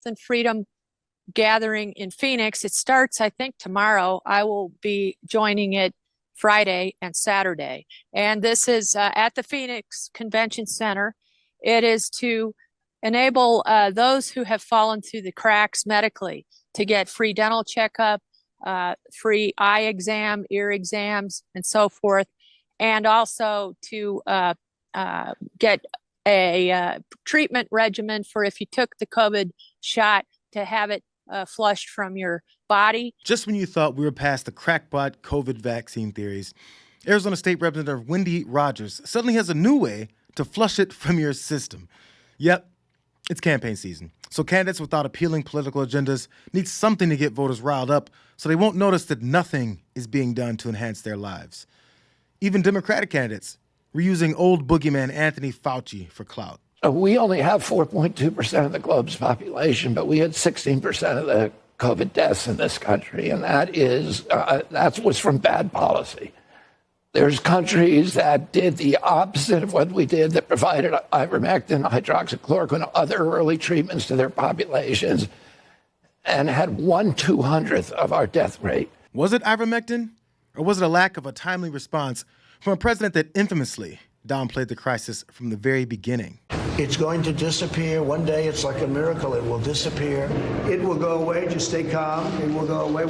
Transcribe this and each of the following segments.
and Freedom gathering in Phoenix. It starts, I think, tomorrow. I will be joining it Friday and Saturday. And this is at the Phoenix Convention Center. It is to enable those who have fallen through the cracks medically to get free dental checkup, free eye exam, ear exams, and so forth, and also to get a treatment regimen for if you took the COVID shot to have it flushed from your body. Just when you thought we were past the crackpot COVID vaccine theories, Arizona State Representative Wendy Rogers suddenly has a new way to flush it from your system. Yep, it's campaign season. So candidates without appealing political agendas need something to get voters riled up so they won't notice that nothing is being done to enhance their lives. Even Democratic candidates were using old boogeyman Anthony Fauci for clout. We only have 4.2% of the globe's population, but we had 16% of the COVID deaths in this country, and that was from bad policy. There's countries that did the opposite of what we did, that provided ivermectin, hydroxychloroquine, other early treatments to their populations, and had 1/200th of our death rate. Was it ivermectin, or was it a lack of a timely response from a president that infamously downplayed the crisis from the very beginning? It's going to disappear. One day, it's like a miracle. It will disappear. It will go away. Just stay calm. It will go away.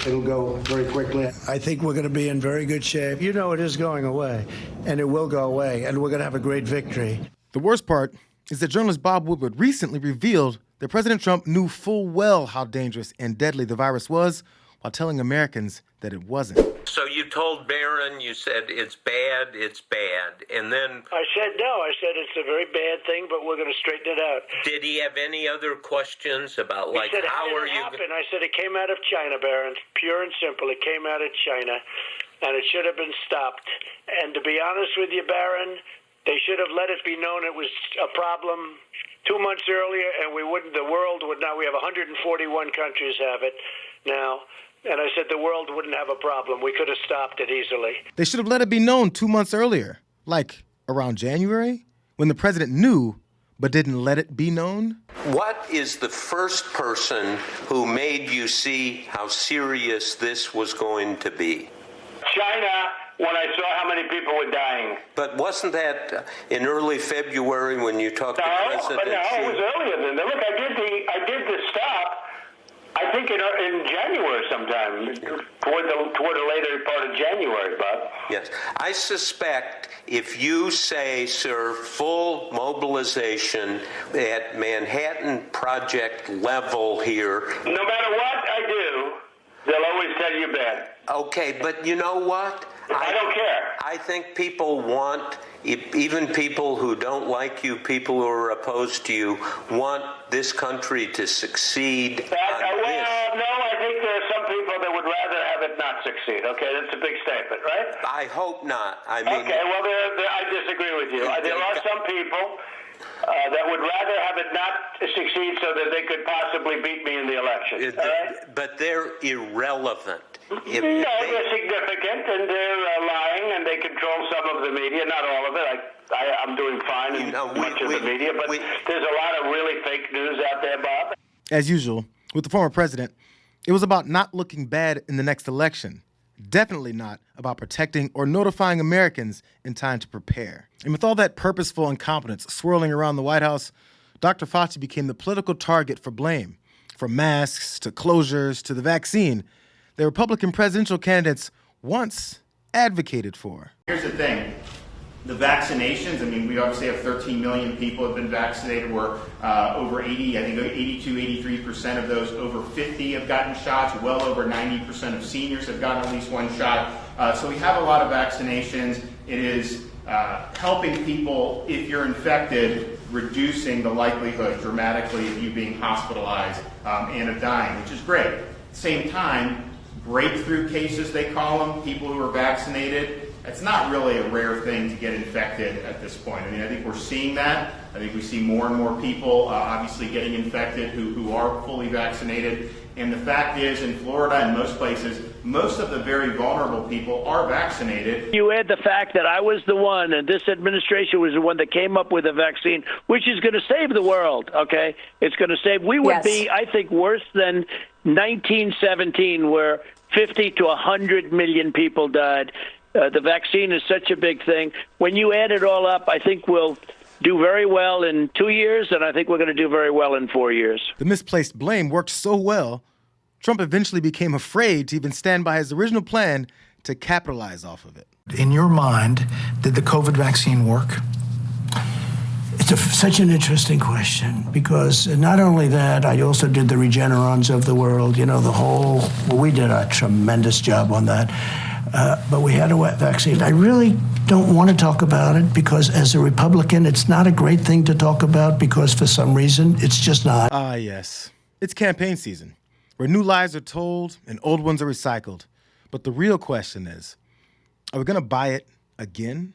It'll go very quickly. I think we're going to be in very good shape. You know, it is going away, and it will go away, and we're going to have a great victory. The worst part is that journalist Bob Woodward recently revealed that President Trump knew full well how dangerous and deadly the virus was while telling Americans that it wasn't. So you told Barron, you said it's bad, and then... I said no. I said it's a very bad thing, but we're going to straighten it out. Did he have any other questions about, he said, how are you... I said it came out of China, Barron. Pure and simple. It came out of China, and it should have been stopped. And to be honest with you, Barron, they should have let it be known it was a problem 2 months earlier, and we wouldn't. The world would now. We have 141 countries have it now. And I said the world wouldn't have a problem. We could have stopped it easily. They should have let it be known 2 months earlier, like around January, when the president knew but didn't let it be known. What is the first person who made you see how serious this was going to be? China, when I saw how many people were dying. But wasn't that in early February when you talked to President No, Xi? it was earlier than that. Look, I did the stop. I think in January sometime, toward the later part of January, Bob. Yes. I suspect if you say, sir, full mobilization at Manhattan Project level here. No matter what I do, they'll always tell you bad. Okay, but you know what? I don't care. I think people want, even people who don't like you, people who are opposed to you, want this country to succeed. No, I think there are some people that would rather have it not succeed. Okay, that's a big statement, right? I hope not. I mean, okay, well, I disagree with you. There are some people that would rather have it not succeed so that they could possibly beat me in the election. But they're irrelevant. They're significant, and they're lying, and they control some of the media, not all of it. I'm doing fine in much of the media, but there's a lot of really fake news out there, Bob. As usual, with the former president, it was about not looking bad in the next election. Definitely not about protecting or notifying Americans in time to prepare. And with all that purposeful incompetence swirling around the White House, Dr. Fauci became the political target for blame. From masks to closures to the vaccine, the Republican presidential candidates once advocated for. Here's the thing. The vaccinations, I mean, we obviously have 13 million people have been vaccinated. We're over 80, I think 82, 83% of those over 50 have gotten shots. Well over 90% of seniors have gotten at least one shot. So we have a lot of vaccinations. It is helping people, if you're infected, reducing the likelihood dramatically of you being hospitalized and of dying, which is great. At the same time, breakthrough cases, they call them, people who are vaccinated, it's not really a rare thing to get infected at this point. I mean, I think we're seeing that. I think we see more and more people obviously getting infected who are fully vaccinated. And the fact is, in Florida and most places, most of the very vulnerable people are vaccinated. You add the fact that I was the one, and this administration was the one that came up with a vaccine, which is going to save the world, okay? It's going to save. We would be, I think, worse than 1917, where 50 to 100 million people died. The vaccine is such a big thing. When you add it all up, I think we'll do very well in 2 years, and I think we're going to do very well in 4 years. The misplaced blame worked so well, Trump eventually became afraid to even stand by his original plan to capitalize off of it. In your mind, did the COVID vaccine work? It's such an interesting question, because not only that, I also did the Regenerons of the world, we did a tremendous job on that. But we had a wet vaccine. I really don't want to talk about it because as a Republican, it's not a great thing to talk about because for some reason, it's just not. Ah, yes. It's campaign season, where new lies are told and old ones are recycled. But the real question is, are we going to buy it again?